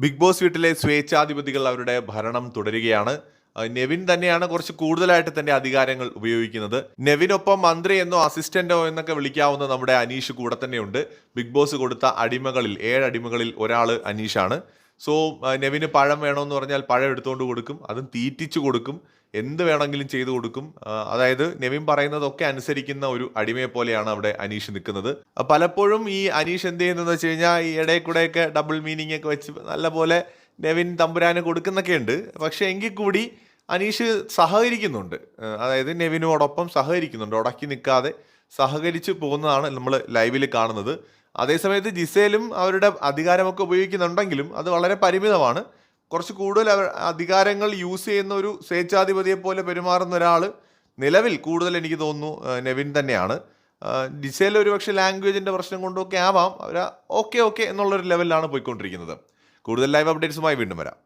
Big boss വീട്ടിലെ സ്വേച്ഛാധിപതികൾ അവരുടെ ഭരണം തുടരുകയാണ്. നെവിൻ തന്നെയാണ് കുറച്ച് കൂടുതലായിട്ട് തന്റെ അധികാരങ്ങൾ ഉപയോഗിക്കുന്നത്. നെവിനൊപ്പം മന്ത്രി എന്നോ അസിസ്റ്റന്റോ എന്നൊക്കെ വിളിക്കാവുന്ന നമ്മുടെ അനീഷ് കൂടെ തന്നെയുണ്ട്. ബിഗ് ബോസ് കൊടുത്ത അടിമകളിൽ 7 അടിമകളിൽ ഒരാൾ അനീഷാണ്. സോ നെവിന് പഴം വേണമെന്ന് പറഞ്ഞാൽ പഴം എടുത്തുകൊണ്ട് കൊടുക്കും, അതും തീറ്റിച്ചു കൊടുക്കും, എന്ത് വേണമെങ്കിലും ചെയ്തു കൊടുക്കും. അതായത് നെവിൻ പറയുന്നതൊക്കെ അനുസരിക്കുന്ന ഒരു അടിമയെ പോലെയാണ് അവിടെ അനീഷ് നിൽക്കുന്നത്. പലപ്പോഴും ഈ അനീഷ് എന്ത് ചെയ്യുന്നതെന്ന് വെച്ച് കഴിഞ്ഞാൽ ഈ ഇടയിൽ കൂടെയൊക്കെ ഡബിൾ മീനിങ് ഒക്കെ വെച്ച് നല്ലപോലെ നെവിൻ തമ്പുരാന് കൊടുക്കുന്നൊക്കെ ഉണ്ട്. പക്ഷേ എങ്കിൽ കൂടി അനീഷ് സഹകരിക്കുന്നുണ്ട്. അതായത് നെവിനോടൊപ്പം സഹകരിക്കുന്നുണ്ട്, ഉടക്കി നിൽക്കാതെ സഹകരിച്ച് പോകുന്നതാണ് നമ്മൾ ലൈവിൽ കാണുന്നത്. അതേസമയത്ത് ജിസേലും അവരുടെ അധികാരമൊക്കെ ഉപയോഗിക്കുന്നുണ്ടെങ്കിലും അത് വളരെ പരിമിതമാണ്. കുറച്ച് കൂടുതൽ അധികാരങ്ങൾ യൂസ് ചെയ്യുന്ന ഒരു സ്വേച്ഛാധിപതിയെ പോലെ പെരുമാറുന്ന ഒരാൾ നിലവിൽ കൂടുതൽ എനിക്ക് തോന്നുന്നു നെവിൻ തന്നെയാണ്. ജിസേൽ ഒരുപക്ഷെ ലാംഗ്വേജിൻ്റെ പ്രശ്നം കൊണ്ടൊക്കെ ആവാം അവർ ഓക്കെ എന്നുള്ളൊരു ലെവലിലാണ് പോയിക്കൊണ്ടിരിക്കുന്നത്. കൂടുതൽ ലൈവ് അപ്ഡേറ്റ്സുമായി വീണ്ടും വരാം.